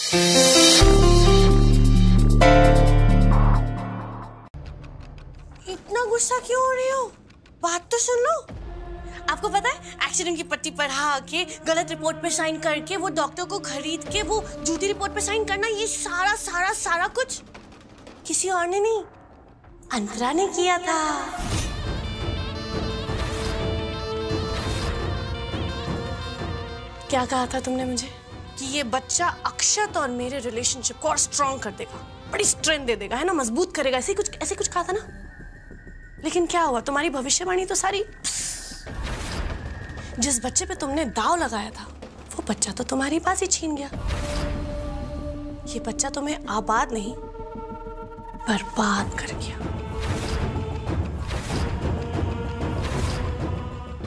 इतना गुस्सा क्यों हो रही हो? बात तो सुन लो। आपको पता है, एक्सीडेंट की पट्टी पढ़ा के, गलत रिपोर्ट पे साइन करके, वो डॉक्टर को खरीद के, वो झूठी रिपोर्ट पे साइन करना, ये सारा सारा सारा कुछ किसी और ने नहीं, अंतरा ने किया था। क्या कहा था तुमने मुझे? कि ये बच्चा अक्षत और मेरे रिलेशनशिप को और स्ट्रॉन्ग कर देगा, बड़ी स्ट्रेंथ दे देगा, है ना, मजबूत करेगा, ऐसे कुछ कहा था ना। लेकिन क्या हुआ? तुम्हारी भविष्यवाणी तो सारी, जिस बच्चे पे तुमने दाव लगाया था वो बच्चा तो तुम्हारी पास ही छीन गया। ये बच्चा तुम्हें आबाद नहीं, बर्बाद कर गया।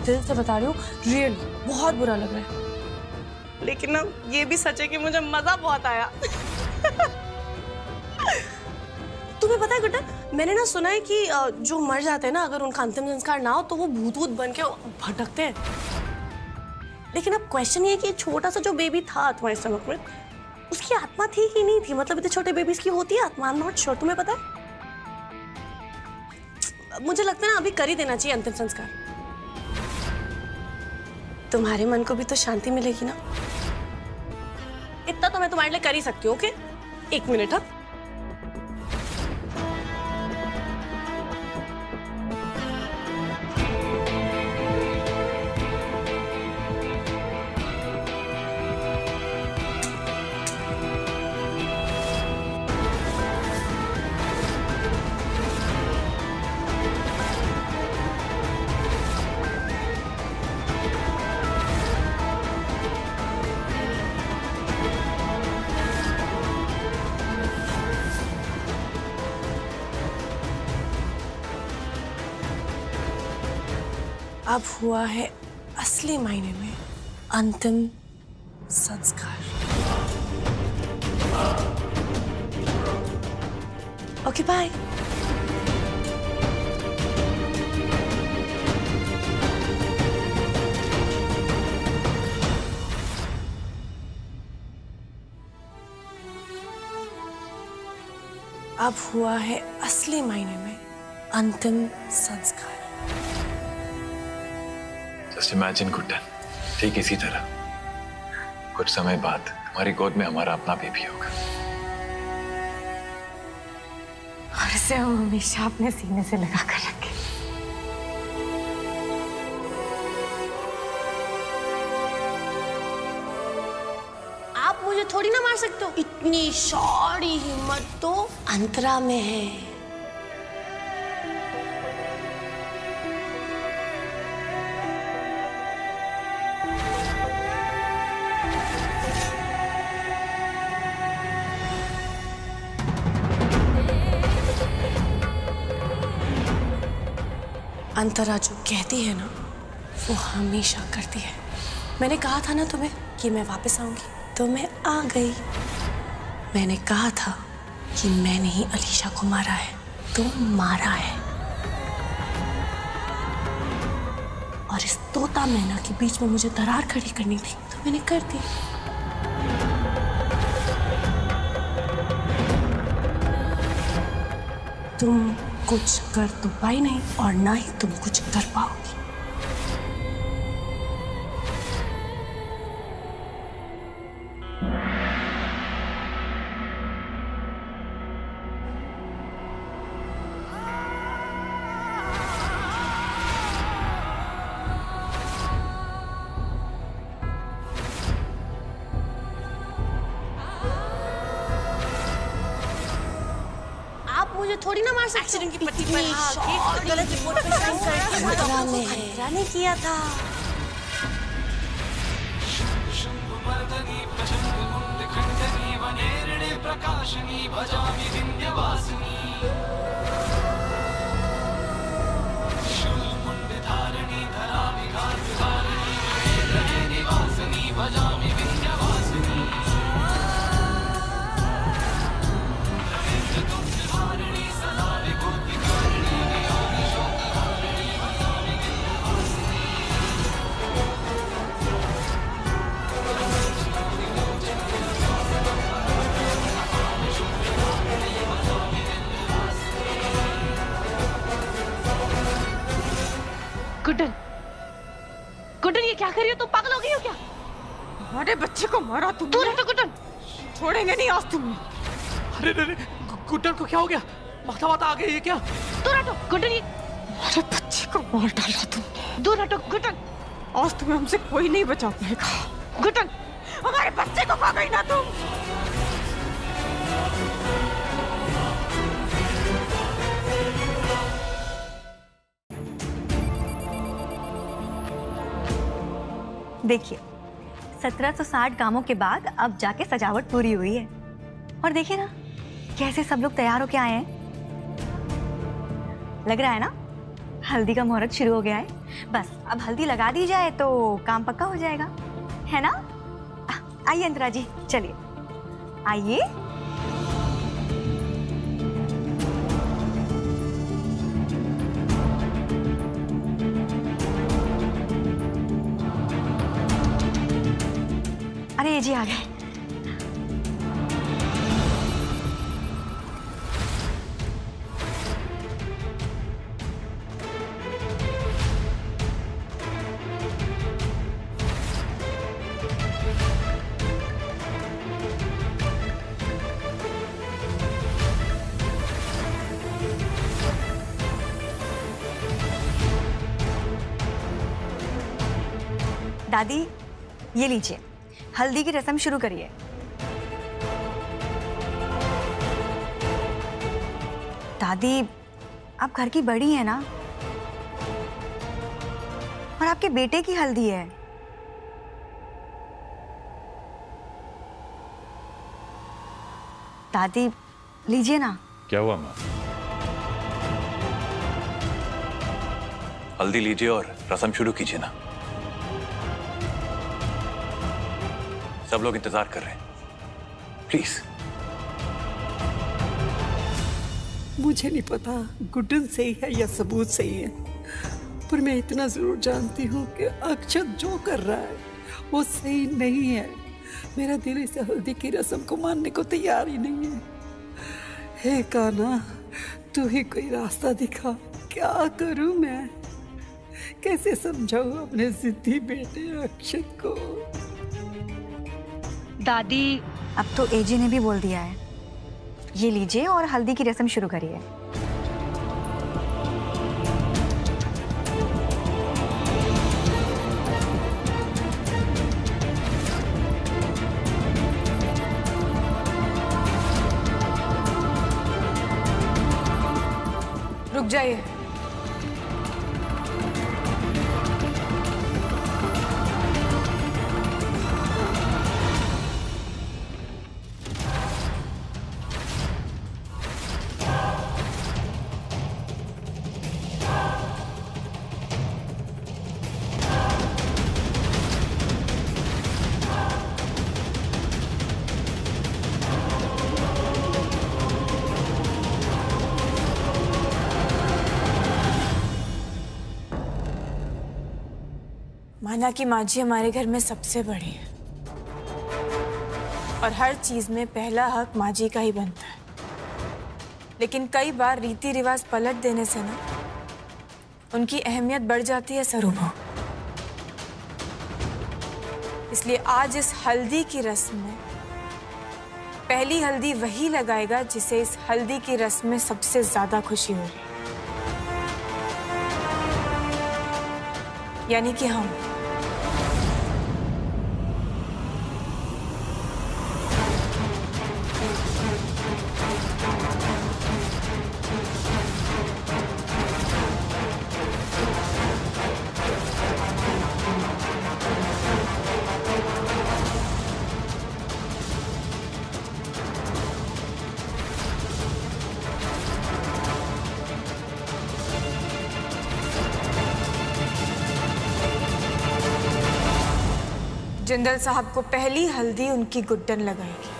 दिल से बता रही हूँ, रियल बहुत बुरा लग रहा है, लेकिन ना ये भी सच है कि मुझे मजा बहुत आया। तुम्हें पता है गुड्डा, मैंने ना सुना है कि जो मर जाते हैं ना, अगर उनका अंतिम संस्कार ना हो तो वो भूत बन के भटकते हैं। लेकिन अब क्वेश्चन ये है कि छोटा सा जो बेबी था तुम्हारे स्टमक में, उसकी आत्मा थी कि नहीं थी? मतलब इतने छोटे बेबीज की होती है आत्मा? I am not sure. तुम्हें पता है? मुझे लगता है ना अभी कर ही देना चाहिए अंतिम संस्कार। तुम्हारे मन को भी तो शांति मिलेगी ना। इतना तो मैं तुम्हारे लिए कर ही सकती हूँ। Okay, 1 minute. हाँ, अब हुआ है असली मायने में अंतिम संस्कार। Okay, bye. अब हुआ है असली मायने में अंतिम संस्कार। Just imagine गुड्डन, ठीक इसी तरह कुछ समय बाद हमारी गोद में हमारा अपना बेबी होगा और इसे हम हमेशा अपने सीने से लगा कर रखें। आप मुझे थोड़ी ना मार सकते हो, इतनी सारी हिम्मत तो अंतरा में है। अंतरा जो कहती है ना, वो हमेशा करती है। मैंने कहा था ना तुम्हें कि मैं वापस आऊंगी, तो मैं आ गई। मैंने कहा था कि मैंने ही अलीशा को मारा है, तो मारा है। और इस तोता मैना के बीच में मुझे दरार खड़ी करनी थी, तो मैंने कर दी। तुम कुछ कर तो पाई नहीं, और ना ही तुम कुछ कर पाओगी। मुझे थोड़ी ना मार सकते। एक्सीडेंट की पट्टी पर के, गलत रिपोर्ट पे साइन करके, वो डॉक्टर ने किया था। कर रही हो? तुम पागल हो गई हो क्या? हमारे बच्चे को मारा तुमने। दूर हटो गुड्डन। छोड़ेंगे नहीं आज तुम्हें। अरे अरे गुड्डन को क्या हो गया? माता वाता आ गई है क्या? दूर हटो गुड्डन। हमारे बच्चे को मार डाला तुमने। दूर हटो गुड्डन। आज तुम्हें हमसे कोई नहीं बचा पाएगा। गुड्डन, हमारे बच्चे को खा गई ना तुम। देखिए 1760 कामों के बाद अब जाके सजावट पूरी हुई है। और देखिए ना कैसे सब लोग तैयार होके आए हैं। लग रहा है ना हल्दी का मुहूर्त शुरू हो गया है। बस अब हल्दी लगा दी जाए तो काम पक्का हो जाएगा, है ना? आइए अंतरा जी, चलिए आइए। अरे ये जी आ गए। दादी ये लीजिए, हल्दी की रस्म शुरू करिए। दादी आप घर की बड़ी है ना, और आपके बेटे की हल्दी है। दादी लीजिए ना। क्या हुआ माँ? हल्दी लीजिए और रस्म शुरू कीजिए ना। सब लोग इंतजार कर रहे हैं, प्लीज। मुझे नहीं पता गुड्डन सही है या सबूत सही है, पर मैं इतना जरूर जानती हूँ कि अक्षत जो कर रहा है वो सही नहीं है। मेरा दिल इस हल्दी की रस्म को मानने को तैयार ही नहीं है। हे कान्हा, तू ही कोई रास्ता दिखा। क्या करूं मैं? कैसे समझाऊं अपने जिद्दी बेटे अक्षत को? दादी अब तो एजी ने भी बोल दिया है। ये लीजिए और हल्दी की रस्म शुरू करिए। रुक जाइए। माना कि माँ जी हमारे घर में सबसे बड़ी है और हर चीज में पहला हक माँ जी का ही बनता है, लेकिन कई बार रीति रिवाज पलट देने से ना उनकी अहमियत बढ़ जाती है सरूभा। इसलिए आज इस हल्दी की रस्म में पहली हल्दी वही लगाएगा जिसे इस हल्दी की रस्म में सबसे ज्यादा खुशी हो रही है, यानी कि हम। जिंदल साहब को पहली हल्दी उनकी गुड्डन लगाएगी।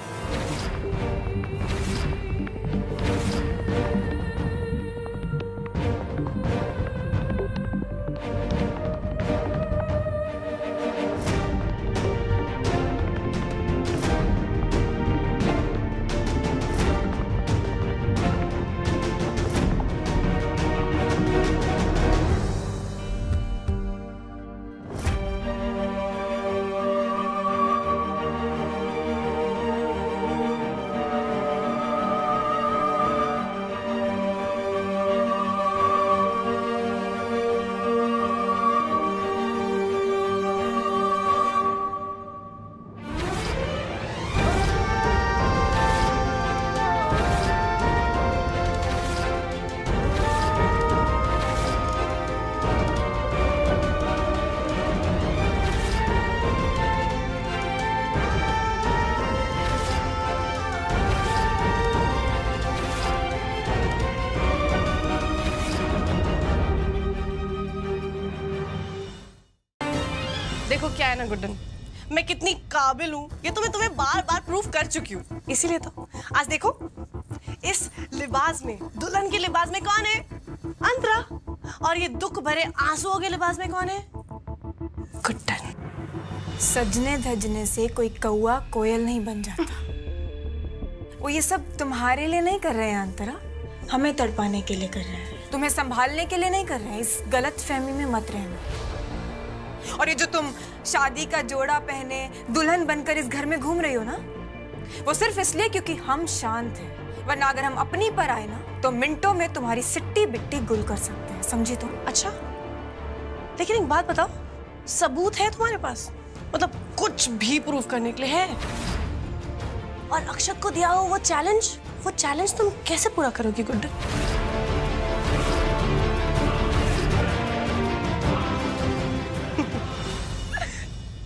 देखो क्या है ना गुड्डन, मैं कितनी काबिल हूँ ये तो मैं तुम्हें बार बार प्रूफ कर चुकी हूँ। इसीलिए तो आज देखो इस लिबास में, दुल्हन के लिबास में कौन है? अंतरा। और ये दुख भरे आंसुओं के लिबास में कौन है? गुड्डन। सजने धजने से कोई कौआ कोयल नहीं बन जाता। वो ये सब तुम्हारे लिए नहीं कर रहे हैं अंतरा, हमें तड़पाने के लिए कर रहे हैं, तुम्हें संभालने के लिए नहीं कर रहे हैं। इस गलत फहमी में मत रहना। और ये जो तुम शादी का जोड़ा पहने दुल्हन बनकर इस घर में घूम रही हो ना, वो सिर्फ इसलिए क्योंकि हम शांत हैं, वरना अगर हम अपनी पर आए ना तो मिनटों में तुम्हारी सिट्टी बिट्टी गुल कर सकते हैं, समझी तुम? अच्छा, लेकिन एक बात बताओ, सबूत है तुम्हारे पास? मतलब कुछ भी प्रूफ करने के लिए है? और अक्षत को दिया हो वो चैलेंज तुम कैसे पूरा करोगी गुड्डन?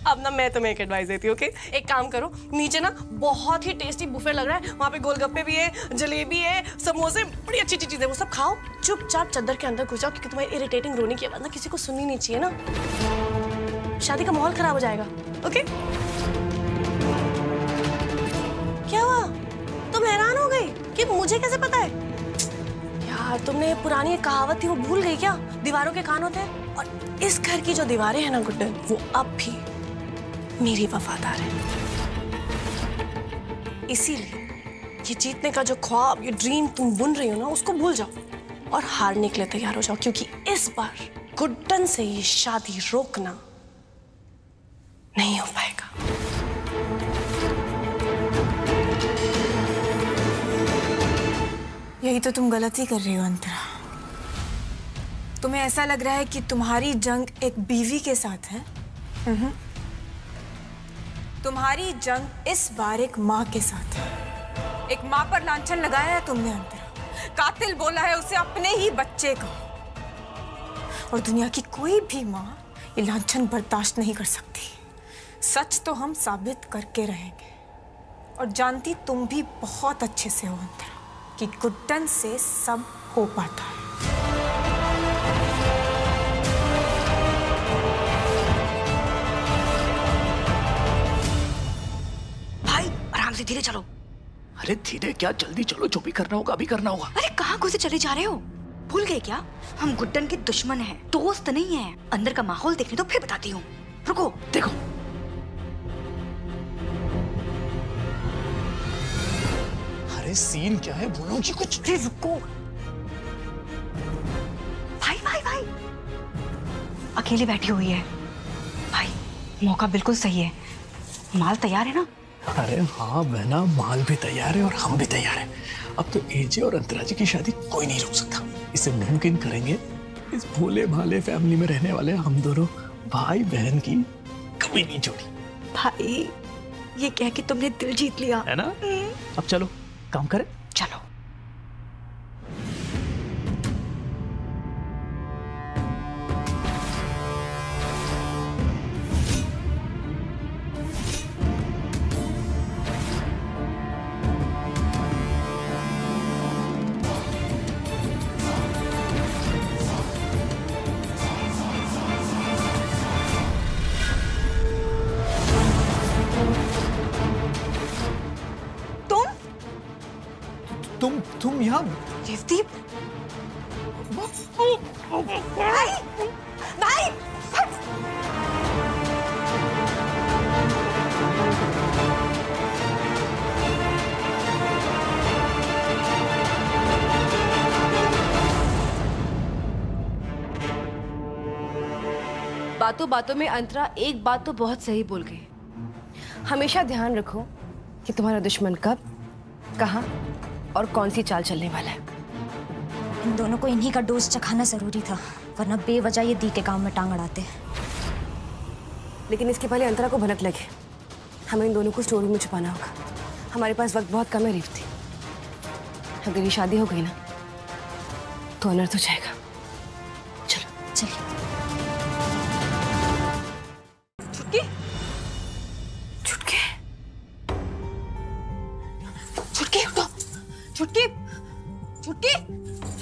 अब ना मैं तुम्हें एक एडवाइस देती हूँ, ओके? एक काम करो, नीचे ना बहुत ही टेस्टी बुफे लग रहा है, वहाँ पे गोलगप्पे भी है, जलेबी है, समोसे, बड़ी अच्छी अच्छी चीजें, वो सब खाओ, चुपचाप चादर के अंदर घुस जाओ, क्योंकि तुम्हारी इरिटेटिंग रोने की आवाज ना किसी को सुननी नहीं चाहिए ना। शादी का माहौल खराब हो जाएगा, ओके? क्या हुआ? तुम हैरान हो गई कि मुझे कैसे पता है? यार तुमने पुरानी एक कहावत थी वो भूल गई क्या? दीवारों के कान होते हैं। और इस घर की जो दीवारें हैं ना गुड्डन, वो अब भी मेरी वफादार है। इसीलिए ये जीतने का जो ख्वाब, ये ड्रीम तुम बुन रही हो ना, उसको भूल जाओ और हारने के लिए तैयार हो जाओ, क्योंकि इस बार गुड्डन से ये शादी रोकना नहीं हो पाएगा। यही तो तुम गलती कर रही हो अंतरा। तुम्हें ऐसा लग रहा है कि तुम्हारी जंग एक बीवी के साथ है। तुम्हारी जंग इस बार एक माँ के साथ है। एक माँ पर लांछन लगाया है तुमने अंतरा, कातिल बोला है उसे अपने ही बच्चे का। और दुनिया की कोई भी माँ ये लांछन बर्दाश्त नहीं कर सकती। सच तो हम साबित करके रहेंगे। और जानती तुम भी बहुत अच्छे से हो अंतरा कि गुड्डन से सब हो पाता है। भाई आराम से, धीरे चलो। अरे धीरे क्या, जल्दी चलो, जो भी करना होगा अभी करना होगा। अरे कहाँ घुसे चले जा रहे हो? भूल गए क्या? हम गुड्डन के दुश्मन हैं, दोस्त नहीं हैं। अंदर का माहौल देखने तो फिर बताती हूँ। रुको, देखो अरे सीन क्या है, बोलोगी कुछ? अरे रुको भाई, अकेली बैठी हुई है भाई, मौका बिल्कुल सही है। माल तैयार है ना? अरे हाँ बहना, माल भी तैयार है और हम भी तैयार हैं। अब तो एजे और अंतरा जी की शादी कोई नहीं रोक सकता। इसे मुमकिन करेंगे इस भोले भाले फैमिली में रहने वाले हम दोनों भाई बहन की कभी नहीं जोड़ी। भाई ये कह के तुमने दिल जीत लिया है ना? अब चलो काम करें। चलो। तुम यहाँ? देवदीप, भाई, भाई, बातों बातों में अंतरा एक बात तो बहुत सही बोल गई। हमेशा ध्यान रखो कि तुम्हारा दुश्मन कब, कहाँ और कौन सी चाल चलने वाला है। इन दोनों को इन्हीं का डोज चखाना जरूरी था, वरना बेवजह ये दी के काम में टांग अड़ाते। लेकिन इसके पहले अंतरा को भनक लगे, हमें इन दोनों को स्टोर रूम में छुपाना होगा। हमारे पास वक्त बहुत कम है रेवती। अगर ये शादी हो गई ना तो अनर्थ हो जाएगा। चलो चलिए। छुटकी, छुटकी, छुटकी,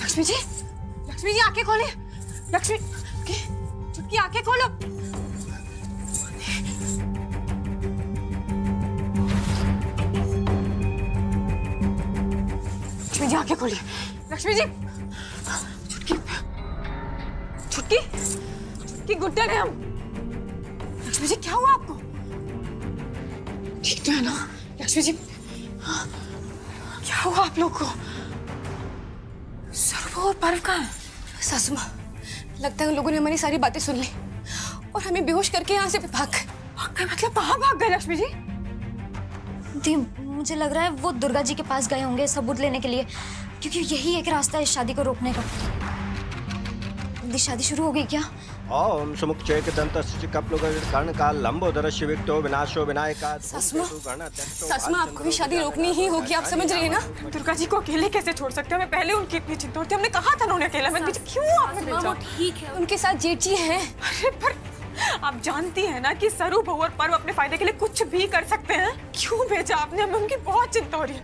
लक्ष्मी जी आंखें खोले। लक्ष्मी, छुटकी आंखें खोलो। लक्ष्मी जी आंखें खोलिए। लक्ष्मी जी, छुटकी छुटकी छुटकी, गुड्डन है हम। लक्ष्मी जी क्या हुआ आपको? ठीक तो है ना लक्ष्मी जी? क्या हुआ आप लोग को? सर्व और पर्व कहाँ है? सासू माँ, लगता है उन लोगों ने हमारी सारी बातें सुन ली और हमें बेहोश करके यहाँ से भाग गए। भाग गए मतलब कहाँ भाग गए लक्ष्मी जी? दी, मुझे लग रहा है वो दुर्गा जी के पास गए होंगे सबूत लेने के लिए, क्योंकि यही एक रास्ता है इस शादी को रोकने का। दी, शादी शुरू हो गई क्या? ओम सुमुखचेक दंतस्य कर्णकाल लंबोदरस्य विक्तो विनाशो विनायका। सासू माँ, आपको भी शादी रोकनी ही होगी, आप समझ रही है ना? दुर्गा जी को अकेले कैसे छोड़ सकते हो? हमें पहले उनकी इतनी चिंता होती है। हमने कहा था उन्हें अकेला मत भेजिए। क्यों आपने भेजा? ठीक है, उनके साथ जेठ जी हैं। अरे पर आप जानती हैं ना कि सरू बहू और पर्व अपने फायदे के लिए कुछ भी कर सकते हैं। क्यों भेजा आपने? हमें उनकी बहुत चिंता हो रही है।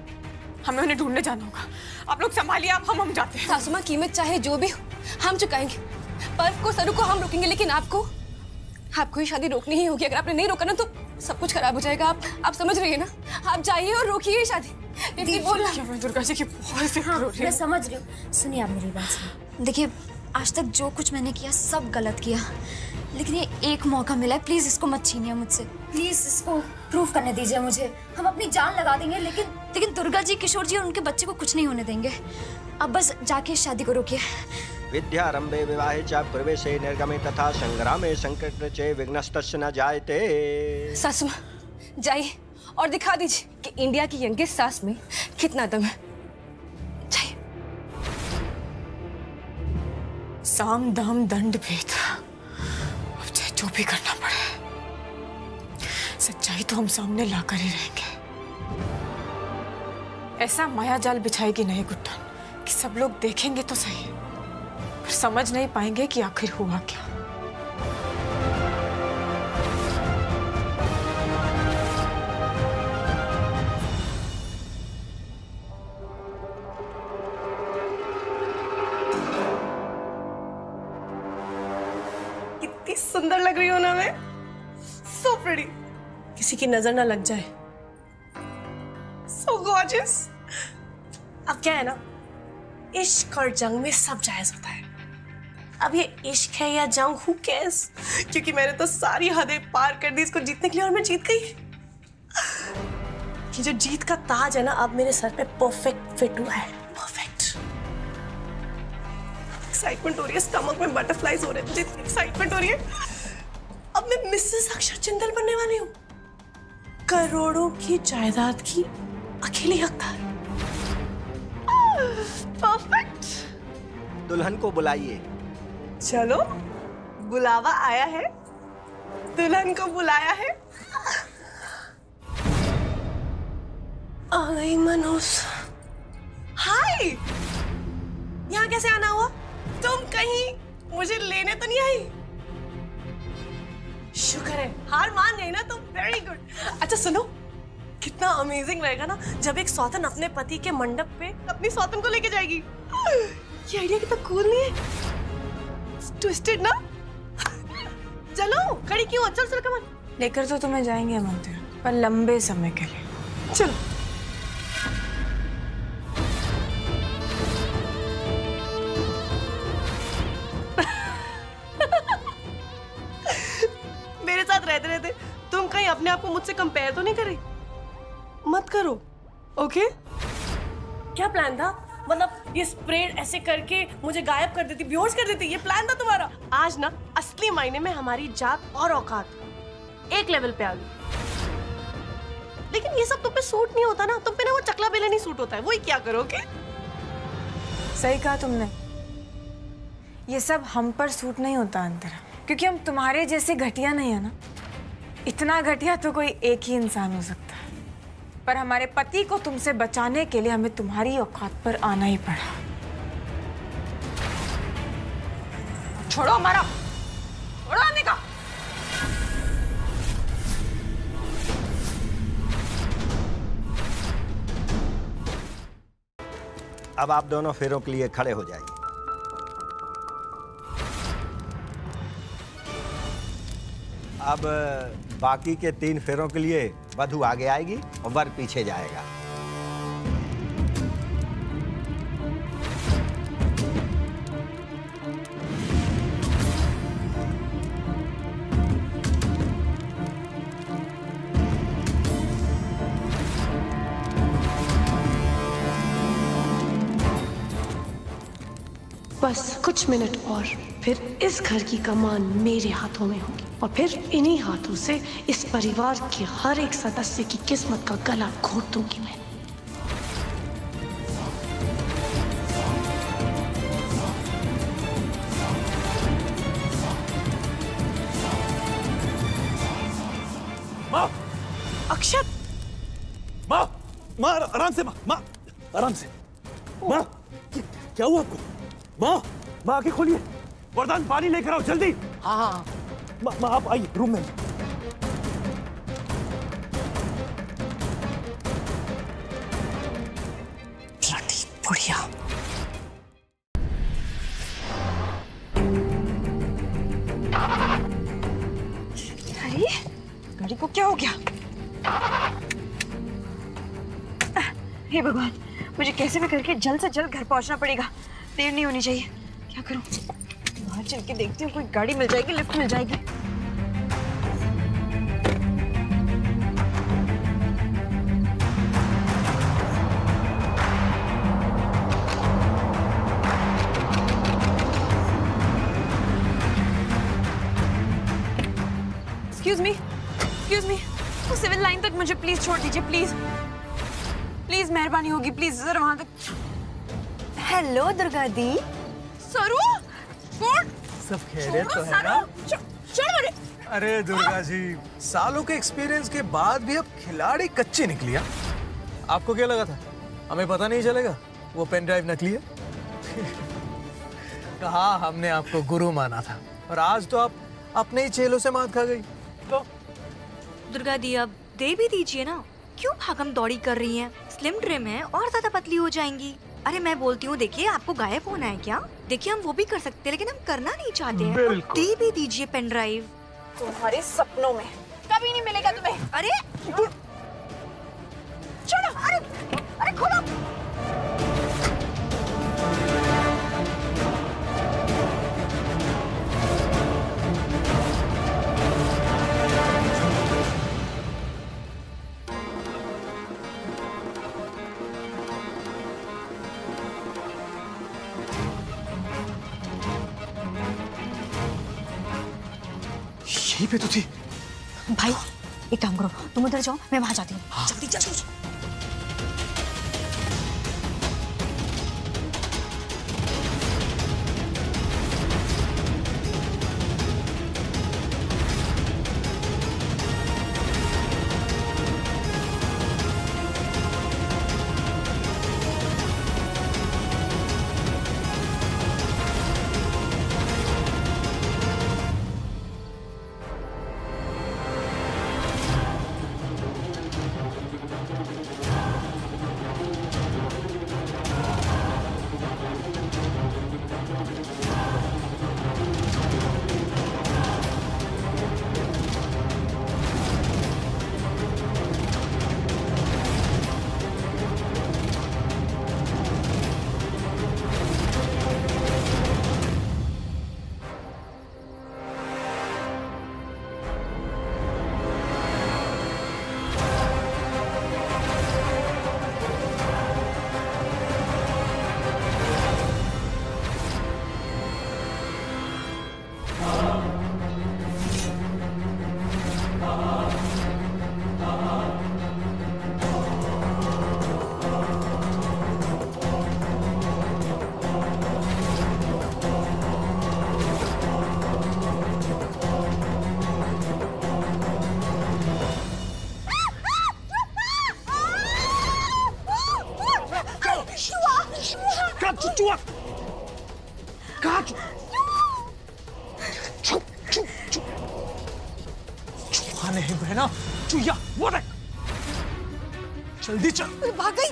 हमें उन्हें ढूंढने जाना होगा। आप लोग संभालिए, आप हम जाते हैं। सासू माँ, कीमत चाहे जो भी हो हम चुकाएंगे। पर्व को, सरू को हम रोकेंगे, लेकिन आपको ये शादी रोकनी ही होगी। अगर आपने नहीं रोका ना तो सब कुछ खराब हो जाएगा। आप समझ रही है ना? आप जाइए और रोकिए शादी। दुर्गा जी की बहुत फिक्र हो रही है। मैं समझ रही हूँ, सुनिए आप मेरी बात सुनिए। देखिए, आज तक जो कुछ मैंने किया सब गलत किया, लेकिन ये एक मौका मिला है, प्लीज इसको मत छीनिए मुझसे। प्लीज इसको प्रूव करने दीजिए मुझे। हम अपनी जान लगा देंगे, लेकिन दुर्गा जी, किशोर जी और उनके बच्चे को कुछ नहीं होने देंगे। अब बस जाके इस शादी को रोकिए। विद्यारंभे विवाहे च प्रवेशे निर्गमे तथा संग्रामे संकट चे विघ्नस्तस्य न जायते। सासू माँ, जाइए और दिखा दीजिए कि इंडिया की यंगेस्ट सास में कितना दम है। जाइए। साम दाम दंड भेद, अब चाहे जो भी करना पड़े, सच्चाई तो हम सामने लाकर ही रहेंगे। ऐसा माया जाल बिछाएगी नहीं गुड्डन कि सब लोग देखेंगे तो सही, पर समझ नहीं पाएंगे कि आखिर हुआ क्या। कितनी सुंदर लग रही हो ना मैं, सो प्रिटी। किसी की नजर ना लग जाए। So gorgeous. अब क्या है ना, इश्क और जंग में सब जायज होता है। अब ये इश्क है या जंग, हु केयर्स, क्योंकि मैंने तो सारी हदें पार कर दी इसको जीतने के लिए और मैं जीत गई। ये जो जीत का ताज है ना, अब मेरे सर पे परफेक्ट फिट हुआ है। परफेक्ट। एक्साइटमेंट हो रही है, स्टमक में बटरफ्लाइज हो रहे हैं, मुझे एक्साइटमेंट हो रही है। अब मैं मिसेस अक्षर जिंदल बनने वाली हूँ, करोड़ों की जायदाद की अकेली हकदार। परफेक्ट। दुल्हन को बुलाइए। चलो, बुलावा आया है, दुल्हन को बुलाया है। आ गई मनोज। हाय, यहाँ कैसे आना हुआ? तुम कहीं मुझे लेने तो नहीं आई? शुक्र है, हार मान गई ना तुम। Very good. अच्छा सुनो, कितना अमेजिंग रहेगा ना जब एक सौतन अपने पति के मंडप पे अपनी सौतन को लेके जाएगी। ये आइडिया कितना कूल नहीं है? ट्विस्टेड ना? चलो, खड़ी क्यों हो? चल चल, कम ऑन। लेकर तो तुम्हें जाएंगे मंदिर, पर लंबे समय के लिए। चलो। मेरे साथ रहते रहते तुम कहीं अपने आप को मुझसे कंपेयर तो नहीं कर रही? मत करो, ओके? क्या प्लान था? मतलब ये स्प्रेड ऐसे करके मुझे गायब कर देती, बेहोश कर देती, ये प्लान था तुम्हारा? आज ना असली मायने में हमारी जात और औकात एक लेवल पे आ गई। लेकिन ये सब तुम पे सूट नहीं होता ना, तुम पे ना वो चकला बेला नहीं सूट होता है, वही क्या करोगे? सही कहा तुमने, ये सब हम पर सूट नहीं होता अंतरा, क्योंकि हम तुम्हारे जैसे घटिया नहीं है ना। इतना घटिया तो कोई एक ही इंसान हो सकता है, पर हमारे पति को तुमसे बचाने के लिए हमें तुम्हारी औकात पर आना ही पड़ा। छोड़ो हमारा, छोड़ो आने का। अब आप दोनों फेरों के लिए खड़े हो जाइए। अब बाकी के 3 फेरों के लिए वधू आगे आएगी और वर पीछे जाएगा। बस कुछ मिनट और, फिर इस घर की कमान मेरे हाथों में होगी और फिर इन्हीं हाथों से इस परिवार के हर एक सदस्य की किस्मत का गला घोट दूंगी मैं। माँ, अक्षत! माँ, माँ आराम से, माँ आराम से। माँ, क्या हुआ आपको? माँ, माँ आंखें खोलिए, वरदान पानी लेकर आओ जल्दी। हाँ हाँ। माँ आप आइए रूम में। बुढ़िया। अरे गाड़ी को क्या हो गया? हे भगवान, मुझे कैसे भी करके जल्द से जल्द घर पहुंचना पड़ेगा। देर नहीं होनी चाहिए। क्या करूं? बाहर चल के देखती हूँ, कोई गाड़ी मिल जाएगी, लिफ्ट मिल जाएगी। एक्सक्यूज मी, तो सिविल लाइन तक मुझे प्लीज छोड़ दीजिए, प्लीज प्लीज, मेहरबानी होगी, प्लीज जरा वहां तक। हेलो दुर्गा दी। सरू, सब खैरियत तो है ना? अरे दुर्गा जी, सालों के एक्सपीरियंस के बाद भी अब खिलाड़ी कच्ची निकली। आपको क्या लगा था हमें पता नहीं चलेगा वो पेन ड्राइव नकली है? कहा हमने आपको गुरु माना था और आज तो आप अपने ही चेलों से मात खा गई। तो दुर्गा दी, अब दे भी दीजिए ना। क्यों भागम दौड़ी कर रही हैं? स्लिम ट्रिम है और ज्यादा पतली हो जाएंगी। अरे मैं बोलती हूँ, देखिए आपको गायब होना है क्या? देखिए हम वो भी कर सकते हैं, लेकिन हम करना नहीं चाहते हैं। दे भी दीजिए पेन ड्राइव। तुम्हारे सपनों में कभी नहीं मिलेगा तुम्हें। अरे छोड़ो, अरे खोलो। यहीं पे तो थी। भाई एक काम करो, तुम उधर जाओ, मैं वहां जाती हूँ। हाँ। जल्दी जल्दी। चुआ कहाँ चुआ नहीं बहना, चुया वो देख, जल्दी चल। भाग गई।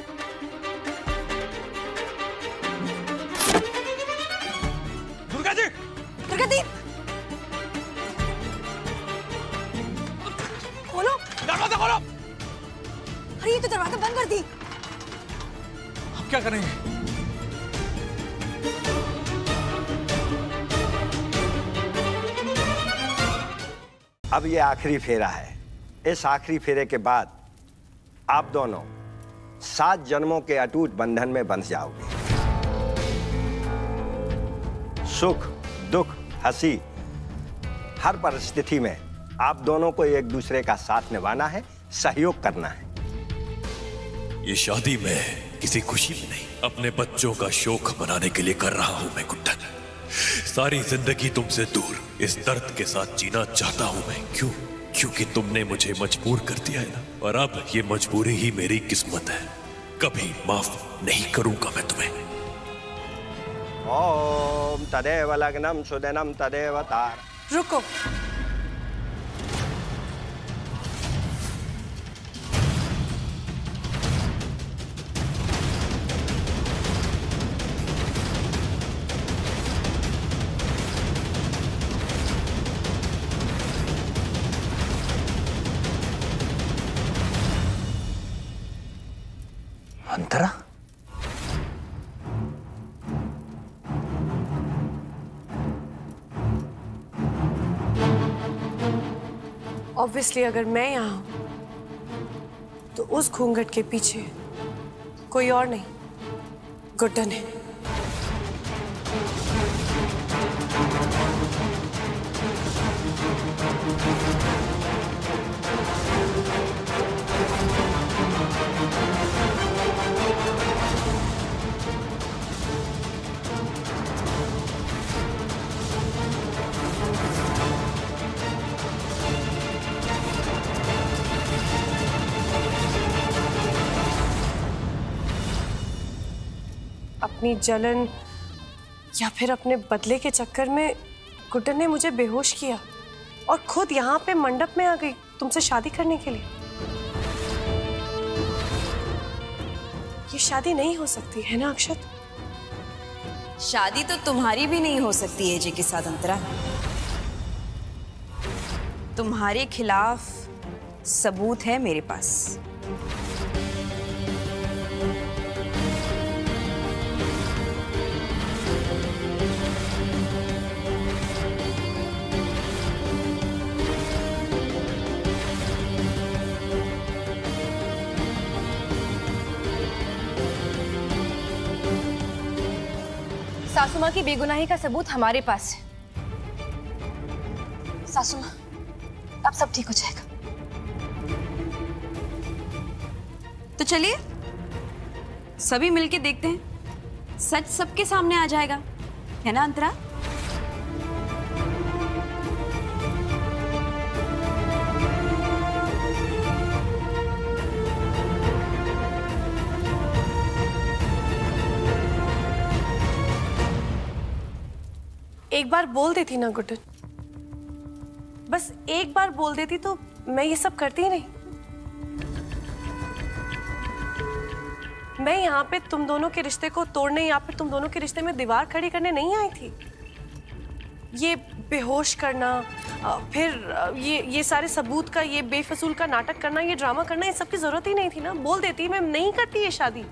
दुर्गा जी, दुर्गा दी, खोलो दरवाजा खोलो। अरे ये तो दरवाजा बंद कर दी। अब क्या करेंगे? अब ये आखिरी फेरा है। इस आखिरी फेरे के बाद आप दोनों 7 जन्मों के अटूट बंधन में बंध जाओगे। सुख दुख हंसी हर परिस्थिति में आप दोनों को एक दूसरे का साथ निभाना है, सहयोग करना है। ये शादी मैं किसी खुशी में नहीं, अपने बच्चों का शौक मनाने के लिए कर रहा हूं मैं गुड्डन। सारी जिंदगी तुमसे दूर इस दर्द के साथ जीना चाहता हूं मैं। क्यों? क्योंकि तुमने मुझे मजबूर कर दिया है ना, और अब ये मजबूरी ही मेरी किस्मत है। कभी माफ नहीं करूंगा मैं तुम्हें। ओम तदेव लग्नम सुदिनम तदेव तार। रुको, अंतरा, ऑब्वियसली अगर मैं यहाँ हूं तो उस घूंघट के पीछे कोई और नहीं, गुड्डन है। अपनी जलन या फिर अपने बदले के चक्कर में गुड्डन ने मुझे बेहोश किया और खुद यहाँ पे मंडप में आ गई तुमसे शादी करने के लिए। ये शादी नहीं हो सकती है ना अक्षत? शादी तो तुम्हारी भी नहीं हो सकती एजे के साथ अंतरा। तुम्हारे खिलाफ सबूत है मेरे पास। सासू माँ की बेगुनाही का सबूत हमारे पास है। सासू माँ, अब सब ठीक हो जाएगा। तो चलिए सभी मिलके देखते हैं, सच सबके सामने आ जाएगा, है ना अंतरा? एक बार बोल देती ना गुड्डन, बस एक बार बोल देती तो मैं ये सब करती ही नहीं। मैं यहाँ पे तुम दोनों के रिश्ते को तोड़ने या फिर तुम दोनों के रिश्ते में दीवार खड़ी करने नहीं आई थी। ये बेहोश करना, फिर ये सारे सबूत का, ये बेफजूल का नाटक करना, ये ड्रामा करना, ये सब की जरूरत ही नहीं थी ना। बोल देती मैं नहीं करती ये शादी।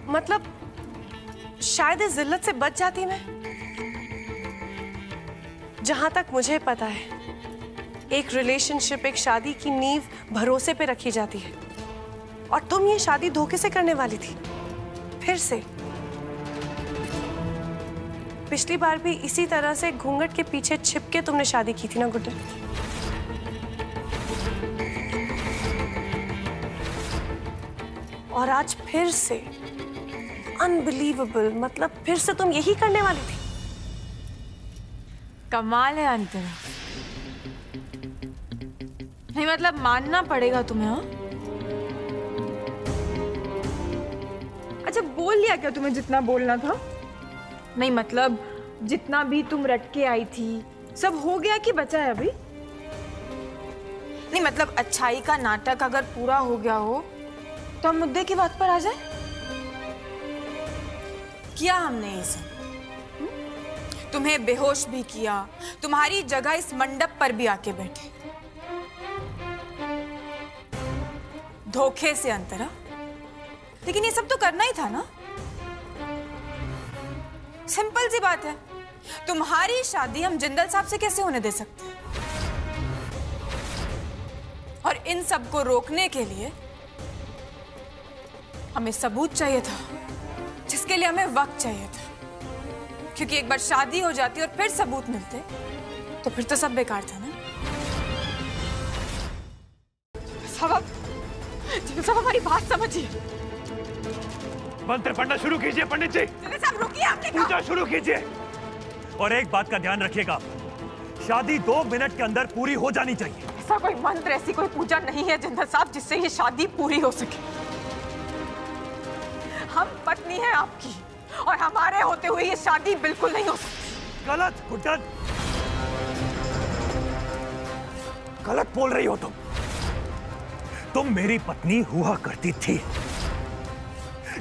मतलब शायद इस जिल्लत से बच जाती मैं। जहां तक मुझे पता है, एक रिलेशनशिप, एक शादी की नींव भरोसे पे रखी जाती है, और तुम ये शादी धोखे से करने वाली थी फिर से। पिछली बार भी इसी तरह से घूंघट के पीछे छिप के तुमने शादी की थी ना गुड्डन? और आज फिर से अनबिलीवेबल, मतलब फिर से तुम यही करने वाली थी। कमाल है अंतरा। नहीं मतलब मानना पड़ेगा तुम्हें। हाँ, अच्छा बोल लिया क्या तुम्हें जितना बोलना था? नहीं मतलब जितना भी तुम रट के आई थी सब हो गया कि बचा है अभी? नहीं मतलब अच्छाई का नाटक अगर पूरा हो गया हो तो हम मुद्दे की बात पर आ जाए। किया हमने ये सब, तुम्हें बेहोश भी किया, तुम्हारी जगह इस मंडप पर भी आके बैठे, धोखे से अंतरा। लेकिन ये सब तो करना ही था ना। सिंपल सी बात है, तुम्हारी शादी हम जिंदल साहब से कैसे होने दे सकते? और इन सब को रोकने के लिए हमें सबूत चाहिए था, जिसके लिए हमें वक्त चाहिए था। क्योंकि एक बार शादी हो जाती और फिर सबूत मिलते तो फिर तो सब बेकार था ना। साहब हमारी बात समझिए। मंत्र पढ़ना शुरू कीजिए पंडित जी। साहब रुकिए, आपने पूजा शुरू कीजिए। और एक बात का ध्यान रखिएगा, शादी 2 मिनट के अंदर पूरी हो जानी चाहिए। ऐसा कोई मंत्र, ऐसी कोई पूजा नहीं है जिंदल साहब जिससे ये शादी पूरी हो सके। हम पत्नी है आपकी और हमारे होते हुए ये शादी बिल्कुल नहीं हो सकती। गलत गुड्डन, गलत बोल रही हो तुम मेरी पत्नी हुआ करती थी,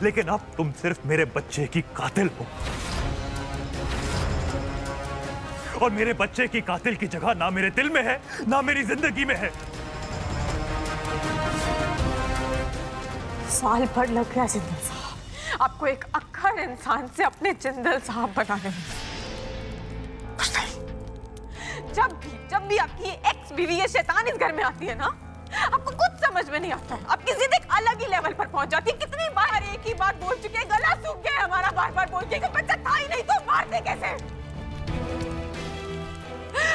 लेकिन अब तुम सिर्फ मेरे बच्चे की कातिल हो। और मेरे बच्चे की कातिल की जगह ना मेरे दिल में है ना मेरी जिंदगी में है। साल भर लग गया जिंदल साहब आपको एक अक्खर इंसान से अपने जिंदल साहब बनाने में। जब भी आपकी एक्स बीवी ये शैतान इस घर में आती है ना, आपको कुछ समझ में नहीं आता है। आपकी जिद एक अलग ही लेवल पर पहुंच जाती है। कितनी बार एक ही बात बोल चुके हैं, गला सूख गया हमारा बार बार बोल के कि बच्चा था ही नहीं तो मारते कैसे।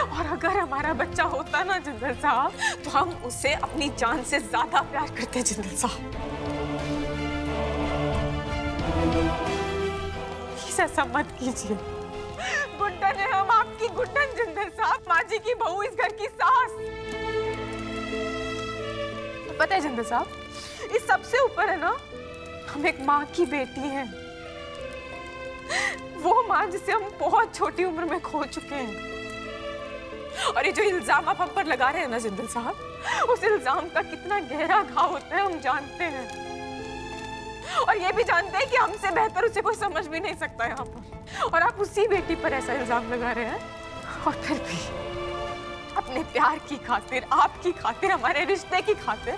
और अगर हमारा बच्चा होता ना जिंदल साहब, तो हम उसे अपनी जान से ज्यादा प्यार करते जिंदल साहब। प्लीज ऐसा मत कीजिए। गुड्डन है हम, आपकी गुड्डन जिंदल साहब, माँ जी की बहू, इस घर की सास। पता है जिंदल साहब, इस सबसे ऊपर है ना, हम एक माँ की बेटी हैं। वो माँ जिसे हम बहुत छोटी उम्र में खो चुके हैं। और ये जो इल्जाम आप हम पर लगा रहे हैं ना जिंदल साहब, उस इल्जाम का कितना गहरा घाव होता है हम जानते हैं। और ये भी जानते हैं कि हमसे बेहतर उसे कोई समझ भी नहीं सकता यहाँ पर। और आप उसी बेटी पर ऐसा इल्जाम लगा रहे हैं। और फिर भी अपने प्यार की खातिर, आपकी खातिर, हमारे रिश्ते की खातिर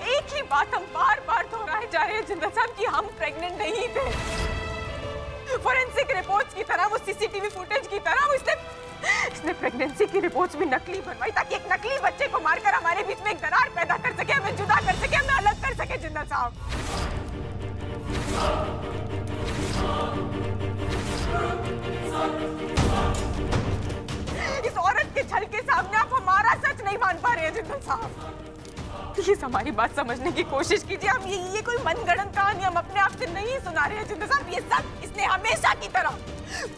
एक ही बात हम बार बार दोहराए जा रहे हैं जिंदल साहब कि हम प्रेग्नेंट नहीं थे। फॉरेंसिक रिपोर्ट्स की तरह, वो सीसीटीवी फुटेज की तरह इसने प्रेगनेंसी की रिपोर्ट्स भी नकली बनवाई ताकि एक नकली बच्चे को मारकर हमारे बीच में एक दरार पैदा कर सके, हमें जुदा कर सके, हमें अलग कर सके जिंदल साहब। इस औरत के छल के सामने आप हमारा सच नहीं मान पा रहे हैं जिंदल साहब। प्लीज हमारी बात समझने की कोशिश कीजिए। हम ये कोई मनगढ़ंत कहानी हम अपने आप से नहीं सुना रहे हैं जिंदल साहब। ये सब इसने हमेशा की तरह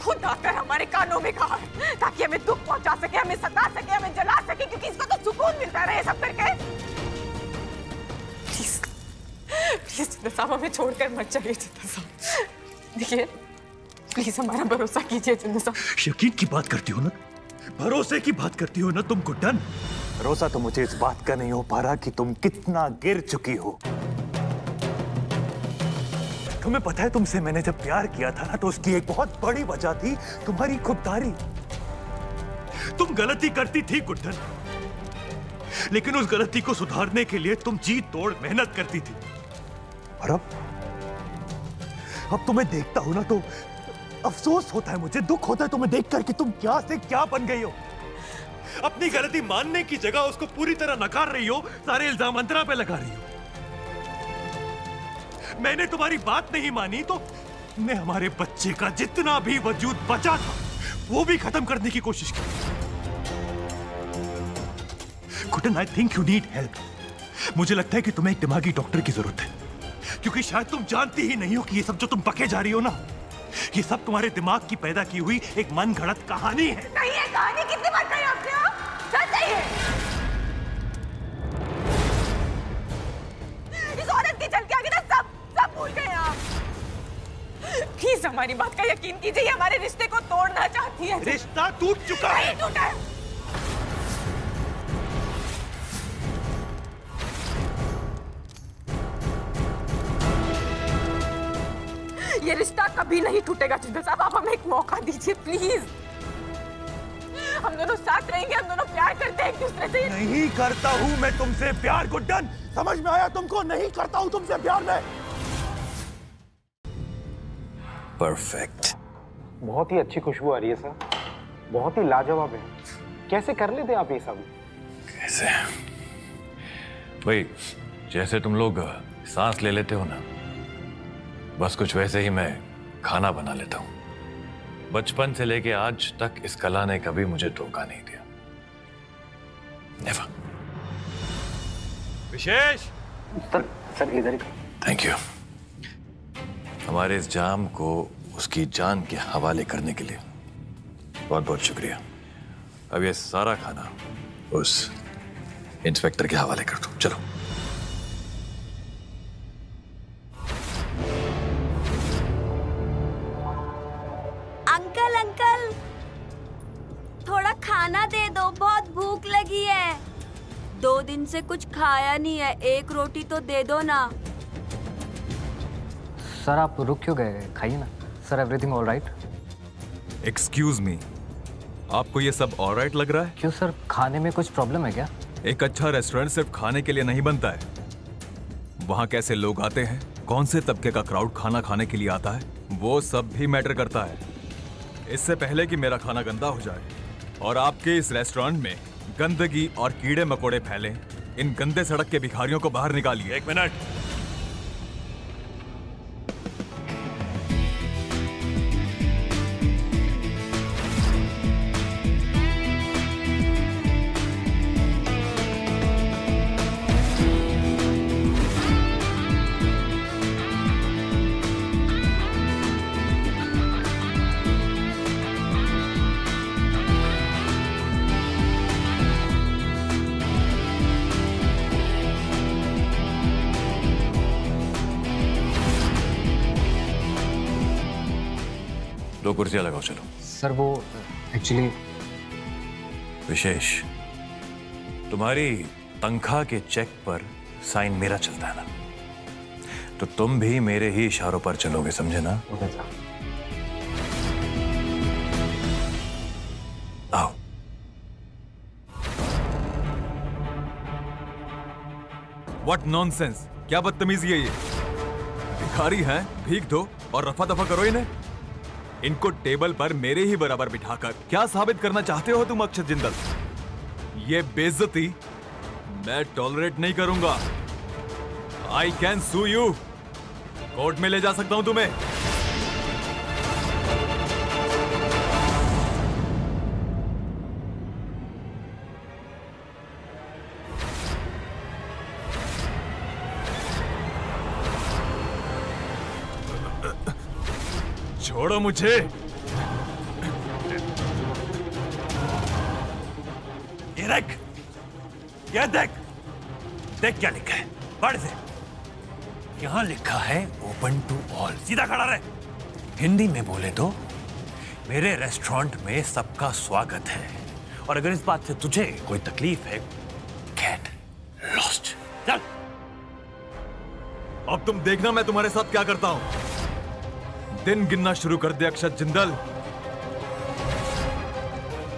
खुद आकर हमारे कानों में कहा है ताकि हमें दुख पहुंचा सके, हमें सता सके, हमें जला सके, क्योंकि इसको तो सुकून मिलता रहे सब करके। प्लीज प्लीज जिंदल साहब, हमें छोड़कर मत जाइए जिंदल साहब। देखिए प्लीज हमारा भरोसा कीजिए जिंदल साहब। यकीन की बात करती हो ना, भरोसे की बात करती हो ना तुम गुड्डन। भरोसा तो मुझे इस बात का नहीं हो पा रहा कि तुम कितना गिर चुकी हो। तुम्हें पता है, तुमसे मैंने जब प्यार किया था ना, तो उसकी एक बहुत बड़ी वजह थी तुम्हारी खुददारी। तुम गलती करती थी गुड्डन, लेकिन उस गलती को सुधारने के लिए तुम जी तोड़ मेहनत करती थी। और अब तुम्हें देखता हूं ना तो अफसोस होता है, मुझे दुख होता है तुम्हें देखकर कि तुम क्या से क्या बन गई हो। अपनी गलती मानने की जगह उसको पूरी तरह नकार रही हो, सारे इल्जाम अंतरा पे लगा रही हो। मैंने तुम्हारी बात नहीं मानी तो मैं हमारे बच्चे का जितना भी वजूद बचा था वो भी खत्म करने की कोशिश की। Guddan, I think you need help. मुझे लगता है कि तुम्हें एक दिमागी डॉक्टर की जरूरत है, क्योंकि शायद तुम जानती ही नहीं हो कि ये सब जो तुम पके जा रही हो ना, ये सब तुम्हारे दिमाग की पैदा की हुई एक मनगढ़ंत कहानी है। नहीं है कहानी, कितनी बार कही आपने? सच है। इस औरत के चल के आगे ना सब भूल गए आप। प्लीज हमारी बात का यकीन कीजिए, ये हमारे रिश्ते को तोड़ना चाहती है। रिश्ता टूट चुका है। नहीं टूटा है। ये रिश्ता कभी नहीं टूटेगा जिंदल साहब। आप हमें एक मौका दीजिए प्लीज। हम दोनों साथ रहेंगे, हम दोनों प्यार करते हैं एक दूसरे से। नहीं करता हूं मैं तुमसे प्यार गुड्डन, समझ में आया तुमको? नहीं करता हूं तुमसे प्यार मैं। परफेक्ट। बहुत ही अच्छी खुशबू आ रही है सर, बहुत ही लाजवाब है। कैसे कर लेते आप ये सब? कैसे? भाई जैसे तुम लोग सांस ले लेते हो ना, बस कुछ वैसे ही मैं खाना बना लेता हूं। बचपन से लेके आज तक इस कला ने कभी मुझे धोखा नहीं दिया। नेवर। विशेष सर इधर ही। Thank you. हमारे इस जाम को उसकी जान के हवाले करने के लिए बहुत बहुत शुक्रिया। अब ये सारा खाना उस इंस्पेक्टर के हवाले कर दो। चलो। अंकल अंकल, थोड़ा खाना दे दो, बहुत भूख लगी है। 2 दिन से कुछ खाया नहीं है, 1 रोटी तो दे दो ना। सर आप रुक क्यों गए? खाइए ना। Sir everything all right? Excuse me, आपको ये सब ऑल राइट लग रहा है? क्यों सर, खाने में कुछ प्रॉब्लम है क्या? एक अच्छा रेस्टोरेंट सिर्फ खाने के लिए नहीं बनता है। वहाँ कैसे लोग आते हैं, कौन से तबके का क्राउड खाना खाने के लिए आता है, वो सब भी मैटर करता है। इससे पहले कि मेरा खाना गंदा हो जाए और आपके इस रेस्टोरेंट में गंदगी और कीड़े मकोड़े फैले, इन गंदे सड़क के भिखारियों को बाहर निकालिए। 1 मिनट। दो कुर्सियां लगाओ। चलो। सर वो एक्चुअली विशेष, तुम्हारी तनख्वाह के चेक पर साइन मेरा चलता है ना, तो तुम भी मेरे ही इशारों पर चलोगे, समझे ना? आओ। व्हाट नॉनसेंस, क्या बदतमीजी है ये? भिखारी हैं, भीख दो और रफा दफा करो इन्हें। इनको टेबल पर मेरे ही बराबर बिठाकर क्या साबित करना चाहते हो तुम अक्षत जिंदल? ये बेइज्जती मैं टॉलरेट नहीं करूंगा। I can sue you, court में ले जा सकता हूं तुम्हें। छोड़ो मुझे। ये देख, ये देख, देख क्या लिखा है, पढ़ से। यहां लिखा है ओपन टू ऑल। सीधा खड़ा रहे। हिंदी में बोले तो मेरे रेस्टोरेंट में सबका स्वागत है, और अगर इस बात से तुझे कोई तकलीफ है, गेट लॉस्ट। चल। अब तुम देखना मैं तुम्हारे साथ क्या करता हूं। दिन गिनना शुरू कर दे अक्षत जिंदल।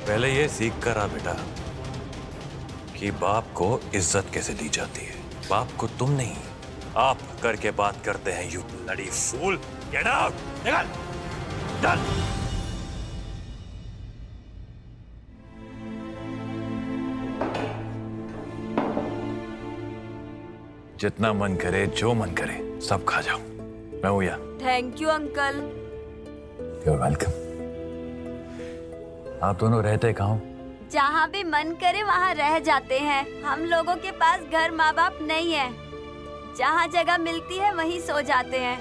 पहले ये सीख कर आ बेटा कि बाप को इज्जत कैसे दी जाती है। बाप को तुम नहीं, आप करके बात करते हैं। You bloody fool, get out, निकल, चल। जितना मन करे, जो मन करे, सब खा जाओ। मैं हूं यहाँ। Thank you uncle. You're welcome। आप दोनों रहते कहाँ हो? जहाँ भी मन करे वहाँ रह जाते हैं। हम लोगों के पास घर माँ बाप नहीं है, जहाँ जगह मिलती है वहीं सो जाते हैं।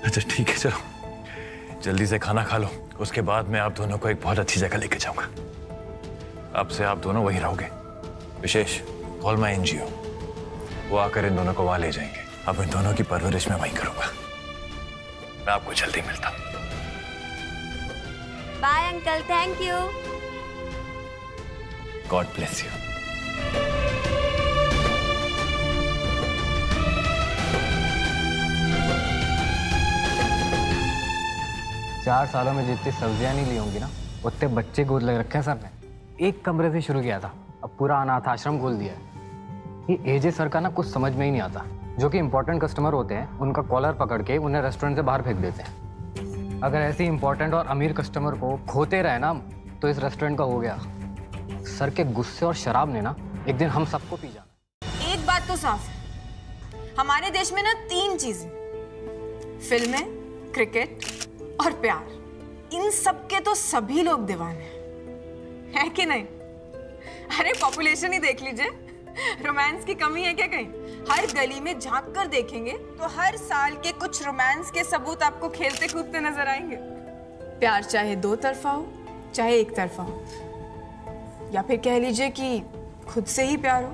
अच्छा ठीक है, चलो जल्दी से खाना खा लो, उसके बाद मैं आप दोनों को एक बहुत अच्छी जगह लेके जाऊंगा। अब से आप दोनों वहीं रहोगे। विशेष, कॉल माय एनजीओ, वो आकर इन दोनों को वहां ले जाएंगे। अब इन दोनों की परवरिश मैं वहीं करूंगा। मैं आपको जल्दी मिलता हूं। Bye uncle, thank you. God bless you. 4 सालों में जितनी सब्जियां नहीं ली होंगी ना, उतने बच्चे गोद लग रखे हैं सर ने। एक कमरे से शुरू किया था, अब पूरा अनाथ आश्रम खोल दिया है। ये एजे सर का ना कुछ समझ में ही नहीं आता। जो कि इंपॉर्टेंट कस्टमर होते हैं, उनका कॉलर पकड़ के उन्हें रेस्टोरेंट से बाहर फेंक देते हैं। अगर ऐसे इंपॉर्टेंट और अमीर कस्टमर को खोते रहे ना, तो इस रेस्टोरेंट का हो गया। सर के गुस्से और शराब ने ना एक दिन हम सबको पी जाना। एक बात तो साफ है, हमारे देश में ना 3 चीजें, फिल्में, क्रिकेट और प्यार, इन सब के तो सभी लोग दीवाने हैं, है कि नहीं? अरे पॉपुलेशन ही देख लीजिए, रोमांस की कमी है क्या कहीं? हर गली में झांक कर देखेंगे तो हर साल के कुछ रोमांस के सबूत आपको खेलते कूदते नजर आएंगे। प्यार चाहे दो तरफा हो चाहे एक तरफा हो, या फिर कह लीजिए कि खुद से ही प्यार हो।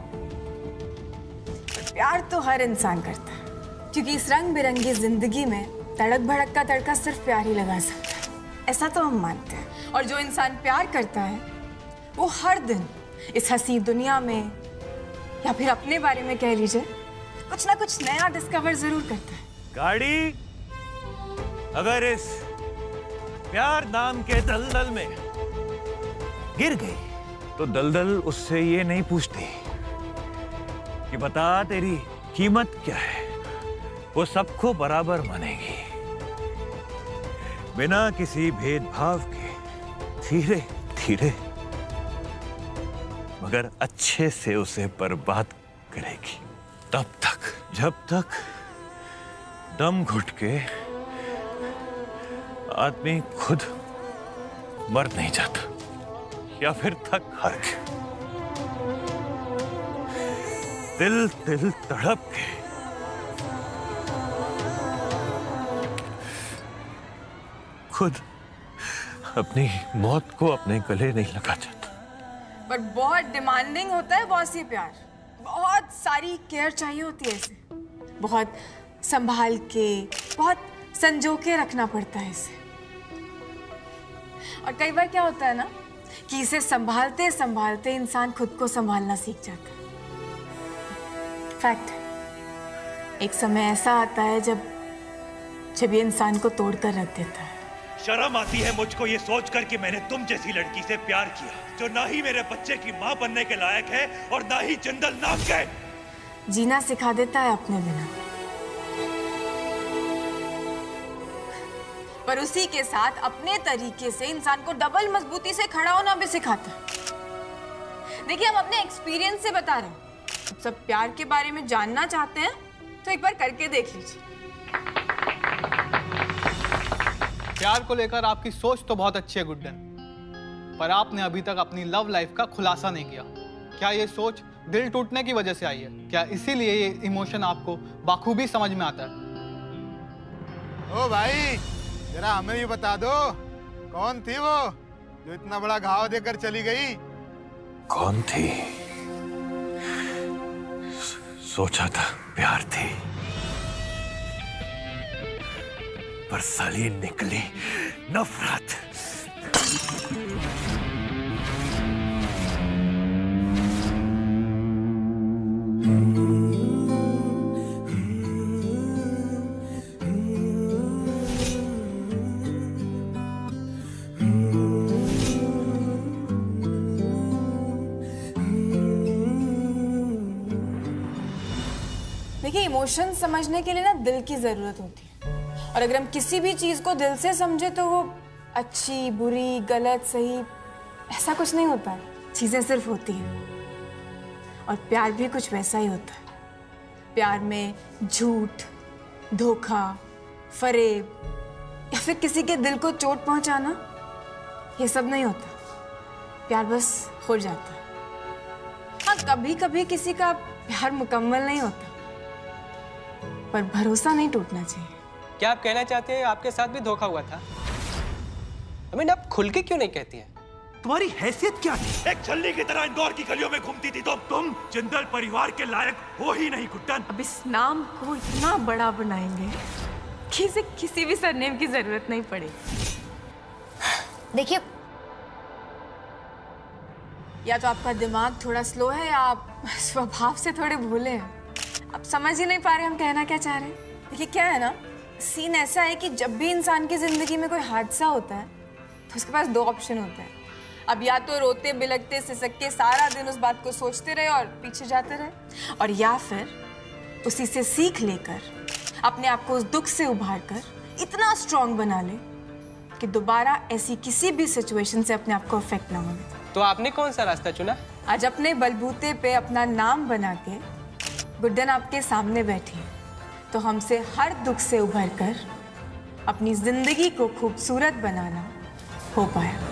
प्यार तो हर इंसान करता है, क्योंकि इस रंग बिरंगी जिंदगी में तड़क भड़क का तड़का सिर्फ प्यार ही लगा सकता है, ऐसा तो हम मानते हैं। और जो इंसान प्यार करता है वो हर दिन इस हंसी दुनिया में, या फिर अपने बारे में कह लीजिए, कुछ ना कुछ नया डिस्कवर जरूर करता है। गाड़ी अगर इस प्यार नाम के दलदल में गिर गई तो दलदल उससे ये नहीं पूछती कि बता तेरी कीमत क्या है, वो सबको बराबर मानेगी, बिना किसी भेदभाव के, धीरे धीरे मगर अच्छे से उसे बर्बाद करेगी, तब तक जब तक दम घुट के आदमी खुद मर नहीं जाता, या फिर थक हार के दिल दिल तड़प के खुद अपनी मौत को अपने गले नहीं लगा जाता। बट बहुत डिमांडिंग होता है बॉस ये प्यार, बहुत सारी केयर चाहिए होती है इसे, बहुत संभाल के, बहुत संजो के रखना पड़ता है इसे। और कई बार क्या होता है ना कि इसे संभालते संभालते इंसान खुद को संभालना सीख जाता है। फैक्ट है, एक समय ऐसा आता है जब ये इंसान को तोड़कर रख देता है। शर्म आती है मुझको ये सोचकर कि मैंने तुम जैसी लड़की से प्यार किया, जो ना ही मेरे बच्चे की माँ बनने के लायक है और ना ही जिंदल नाम का है। जीना सिखा देता है अपने बिना, पर उसी के साथ अपने तरीके से इंसान को डबल मजबूती से खड़ा होना भी सिखाता है। देखिए, हम अपने एक्सपीरियंस से बता रहे हैं। अब सब प्यार के बारे में जानना चाहते हैं तो एक बार करके देख लीजिए। प्यार को लेकर आपकी सोच तो बहुत अच्छी है गुड्डन, पर आपने अभी तक अपनी लव लाइफ का खुलासा नहीं किया। क्या ये सोच दिल टूटने की वजह से आई है? क्या इसीलिए ये इमोशन आपको बाखूबी समझ में आता है? ओ भाई, जरा हमें भी बता दो, कौन थी वो जो इतना बड़ा घाव देकर चली गई? कौन थी? सोचा था प्यार थी, पर साली निकली नफरत। देखिए, इमोशन समझने के लिए ना दिल की जरूरत होती है, और अगर हम किसी भी चीज को दिल से समझे तो वो अच्छी, बुरी, गलत, सही ऐसा कुछ नहीं होता है। चीजें सिर्फ होती हैं, और प्यार भी कुछ वैसा ही होता है। प्यार में झूठ, धोखा, फरेब या फिर किसी के दिल को चोट पहुंचाना, ये सब नहीं होता। प्यार बस हो जाता है। हाँ, कभी कभी किसी का प्यार मुकम्मल नहीं होता, पर भरोसा नहीं टूटना चाहिए। क्या आप कहना चाहते हैं आपके साथ भी धोखा हुआ था? आप खुल के क्यों नहीं कहती हैं? तुम्हारी हैसियत क्या थी? एक छल्ली की तरह इंदौर की गलियों में घूमती थी तुम जिंदल परिवार के लायक हो ही नहीं गुड्डन। अब इस नाम को इतना बड़ा बनाएंगे कि इसे किसी भी सरनेम की जरूरत नहीं पड़ेगी। देखिए, या तो आपका दिमाग थोड़ा स्लो है या आप स्वभाव से थोड़े भोले हैं। आप समझ ही नहीं पा रहे हम कहना क्या चाह रहे हैं। देखिए, क्या है ना, सीन ऐसा है कि जब भी इंसान की जिंदगी में कोई हादसा होता है तो उसके पास दो ऑप्शन होते हैं। अब या तो रोते बिलखते सिसकते सारा दिन उस बात को सोचते रहे और पीछे जाते रहे, और या फिर उसी से सीख लेकर अपने आप को उस दुख से उभार कर इतना स्ट्रांग बना ले कि दोबारा ऐसी किसी भी सिचुएशन से अपने आप को अफेक्ट ना होने। तो आपने कौन सा रास्ता चुना? आज अपने बलबूते पे अपना नाम बना के गुड्डन आपके सामने बैठी है, तो हमसे हर दुख से उभर कर अपनी जिंदगी को खूबसूरत बनाना हो पाया।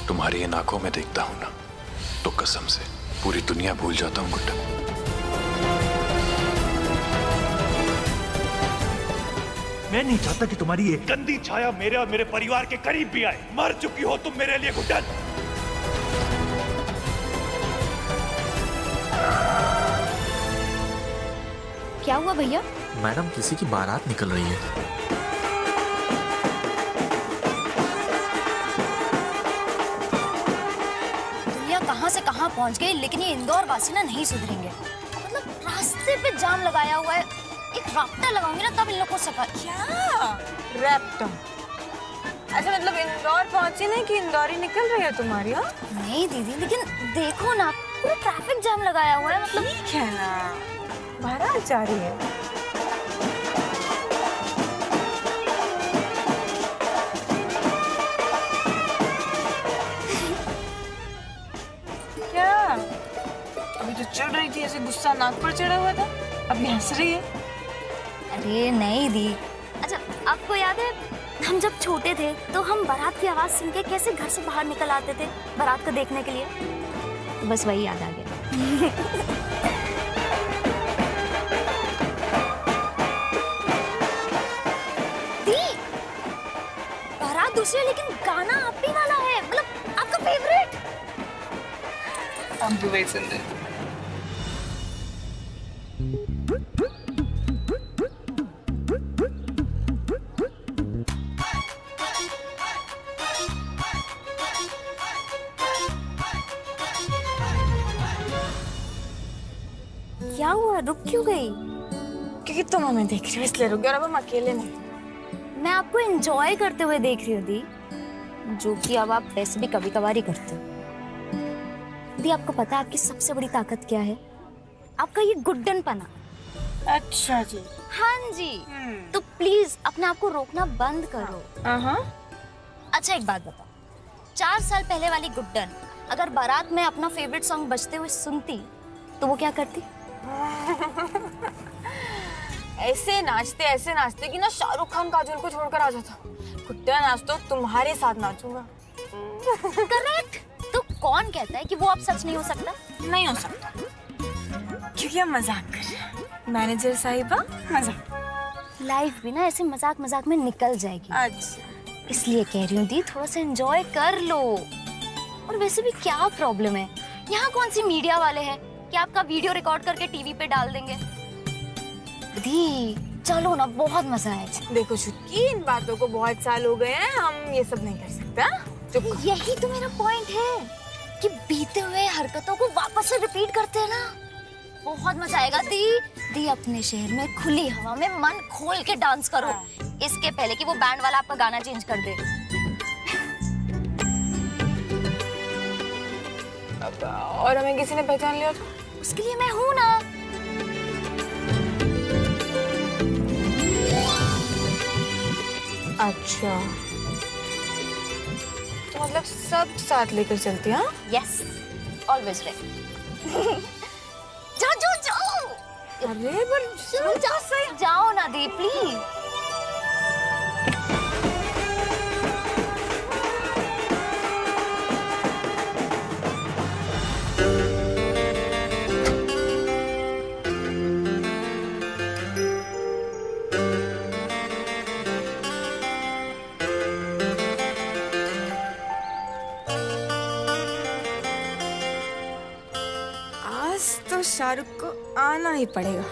तुम्हारी इन आंखों में देखता हूं ना, तो कसम से पूरी दुनिया भूल जाता हूं गुड्डन। मैं नहीं चाहता कि तुम्हारी ये गंदी छाया मेरे और मेरे परिवार के करीब भी आए। मर चुकी हो तुम मेरे लिए गुड्डन। क्या हुआ भैया? मैडम, किसी की बारात निकल रही है। कहां से कहां पहुंच गए, लेकिन ये इंदौर वासी ना नहीं सुधरेंगे। मतलब रास्ते पे जाम लगाया हुआ है, एक राफ्टर लगाऊंगी ना तब इन लोग को सफर। क्या रैप्टर? अच्छा, मतलब इंदौर पहुंची नहीं कि इंदौरी निकल रही है तुम्हारी? हाँ नहीं दीदी, लेकिन देखो ना पूरा ट्रैफिक जाम लगाया हुआ है। मतलब ठीक है ना, बारात जा रही है। चढ़ रही थी ऐसे, गुस्सा नाक पर चढ़ा हुआ था, अब हंस रही है। अरे नहीं दी। अच्छा, आपको याद है हम जब छोटे थे तो हम बारात की आवाज सुन के कैसे घर से बाहर निकल आते थे बारात को देखने के लिए? तो बस वही याद आ गया। दी, बारात दूसरी है लेकिन गाना आप ही वाला है, मतलब आपका फेवरेट। हम भी वही सुन रहे। क्या हुआ, रुक क्यों गई? क्योंकि तुम हमें देख रही हो इसलिए रुक गई, और अब हम अकेले नहीं। मैं आपको एंजॉय करते हुए देख रही हूँ दी, जो कि अब आप वैसे भी कभी कभार ही करते हो। दी, आपको पता है आपकी सबसे बड़ी ताकत क्या है? आपका ये गुड्डनपना। अच्छा जी। हाँ जी। तो प्लीज अपने आप को रोकना बंद करो। अच्छा एक बात बताओ, 4 साल पहले वाली गुड्डन अगर बारात में अपना फेवरेट सॉन्ग बजते हुए सुनती तो वो क्या करती? ऐसे नाचते कि ना शाहरुख खान काजोल को छोड़कर आ जाता। गुड्डन, आज तो तुम्हारे साथ नाचूंगा। करेक्ट। तो कौन कहता है कि वो अब सच नहीं हो सकता? नहीं हो सकता, क्योंकि हम मजाक कर रहे हैं। मैनेजर साहिबा, मजाक। लाइफ भी ना ऐसे मजाक मजाक में निकल जाएगी। अच्छा, इसलिए कह रही हूँ दी, थोड़ा सा एंजॉय कर लो। और वैसे भी क्या प्रॉब्लम है, यहाँ कौन सी मीडिया वाले हैं कि आपका वीडियो रिकॉर्ड करके टीवी पे डाल देंगे। दी चलो ना, बहुत मजा आएगा। देखो छुटकी, इन बातों को बहुत साल हो गए हैं, हम ये सब नहीं कर सकते। यही तो मेरा पॉइंट है कि बीते हुए हरकतों को वापस से रिपीट करते हैं ना, बहुत मजा आएगा। दी अपने शहर में खुली हवा में मन खोल के डांस करो, इसके पहले कि वो बैंड वाला आपका गाना चेंज कर दे। और हमें किसी ने पहचान लिया तो? उसके लिए मैं हूं ना। अच्छा, तो मतलब सब साथ लेकर चलती हैं? Yes, always ready. जाओ। अरे पर जाओ ना दी, प्लीज। आज तो शाहरुख को आना ही पड़ेगा।